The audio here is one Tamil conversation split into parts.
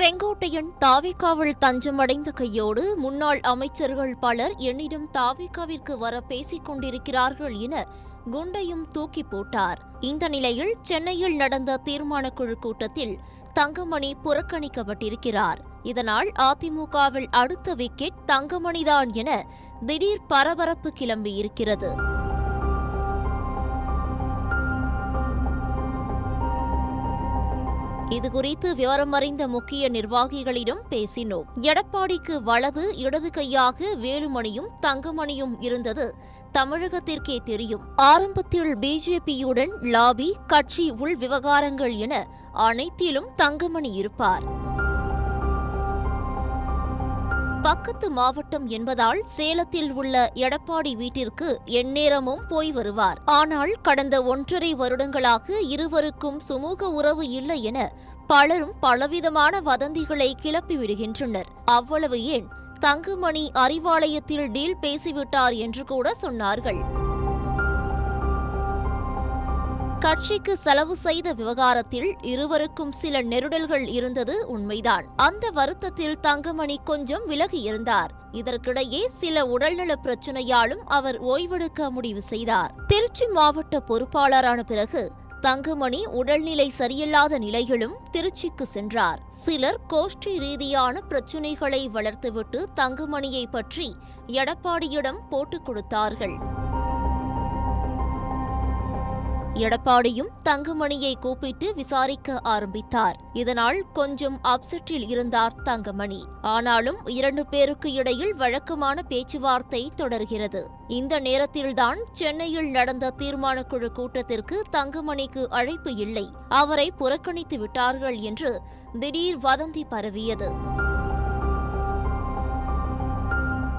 செங்கோட்டையன் தாவேகாவில் தஞ்சமடைந்த கையோடு முன்னாள் அமைச்சர்கள் பலர் என்னிடம் தாவேகாவிற்கு வர பேசிக் கொண்டிருக்கிறார்கள் என குண்டையும் தூக்கி போட்டார். இந்த நிலையில் சென்னையில் நடந்த தீர்மானக்குழு கூட்டத்தில் தங்கமணி புறக்கணிக்கப்பட்டிருக்கிறார். இதனால் அதிமுகவில் அடுத்த விக்கெட் தங்கமணிதான் என திடீர் பரபரப்பு கிளம்பியிருக்கிறது. இதுகுறித்து விவரம் அறிந்த முக்கிய நிர்வாகிகளிடம் பேசினோம். எடப்பாடிக்கு வலது இடது கையாக வேலுமணியும் தங்கமணியும் இருந்தது தமிழகத்திற்கே தெரியும். ஆரம்பத்தில் பிஜேபியுடன் லாபி, கட்சி உள் விவகாரங்கள் என அனைத்திலும் தங்கமணி இருப்பார். பக்கத்து மாவட்டம் என்பதால் சேலத்தில் உள்ள எடப்பாடி வீட்டிற்கு எந்நேரமும் போய் வருவார். ஆனால் கடந்த 1.5 வருடங்களாக இருவருக்கும் சுமூக உறவு இல்லை என பலரும் பலவிதமான வதந்திகளை கிளப்பி விடுகின்றனர். அவ்வளவு ஏன், தங்கமணி அறிவாலயத்தில் டீல் பேசிவிட்டார் என்று கூட சொன்னார்கள். கட்சிக்கு செலவு செய்த விவகாரத்தில் இருவருக்கும் சில நெருடல்கள் இருந்தது உண்மைதான். அந்த வருத்தத்தில் தங்கமணி கொஞ்சம் விலகியிருந்தார். இதற்கிடையே சில உடல்நல பிரச்சனையாலும் அவர் ஓய்வெடுக்க முடிவு செய்தார். திருச்சி மாவட்ட பொறுப்பாளரான பிறகு தங்கமணி உடல்நிலை சரியில்லாத நிலையிலும் திருச்சிக்கு சென்றார். சிலர் கோஷ்டி ரீதியான பிரச்சினைகளை வளர்த்துவிட்டு தங்கமணியை பற்றி எடப்பாடியிடம் போட்டுக் கொடுத்தார்கள். எடப்பாடியும் தங்கமணியை கூப்பிட்டு விசாரிக்க ஆரம்பித்தார். இதனால் கொஞ்சம் அப்செட்டில் இருந்தார் தங்கமணி. ஆனாலும் 2 பேருக்கு இடையில் வழக்கமான பேச்சுவார்த்தை தொடர்கிறது. இந்த நேரத்தில்தான் சென்னையில் நடந்த தீர்மானக்குழு கூட்டத்திற்கு தங்கமணிக்கு அழைப்பு இல்லை, அவரை புறக்கணித்து விட்டார்கள் என்று திடீர் வதந்தி பரவியது.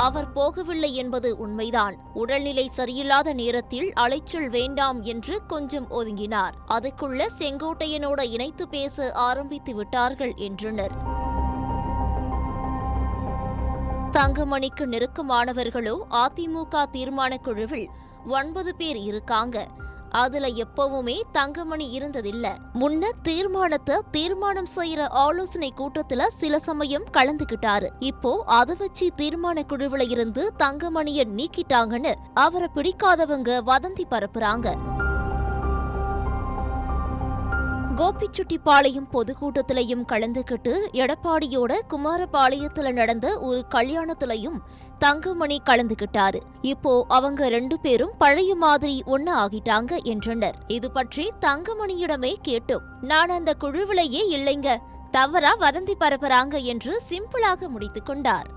அவர் போகவில்லை என்பது உண்மைதான். உடல்நிலை சரியில்லாத நேரத்தில் அலைச்சல் வேண்டாம் என்று கொஞ்சம் ஒதுங்கினார். அதுக்குள்ள செங்கோட்டையனோட இணைத்து பேச ஆரம்பித்து விட்டார்கள் என்றனர். தங்கமணிக்கு நெருக்கமானவர்களோ அதிமுக தீர்மானக் குழுவில் 9 பேர் இருக்காங்க. அதுல எப்பவுமே தங்கமணி இருந்ததில்ல. முன்ன தீர்மானம் செய்யற ஆலோசனை கூட்டத்துல சில சமயம் கலந்துகிட்டாரு. இப்போ அதை வச்சு தீர்மான குழுவில இருந்து தங்கமணிய நீக்கிட்டாங்கன்னு அவரை பிடிக்காதவங்க வதந்தி பரப்புறாங்க. கோபிச்செட்டிப்பாளையம் பொதுக்கூட்டத்திலையும் கலந்துகிட்டு எடப்பாடியோட குமாரபாளையத்துல நடந்த ஒரு கல்யாணத்திலையும் தங்கமணி கலந்துகிட்டாரு. இப்போ அவங்க 2 பேரும் பழைய மாதிரி ஒன்னு ஆகிட்டாங்க என்றனர். இது பற்றி தங்கமணியிடமே கேட்டோம். நான் அந்த குழுவிலேயே இல்லைங்க, தவறா வதந்தி பரப்புறாங்க என்று சிம்பிளாக முடித்துக் கொண்டார்.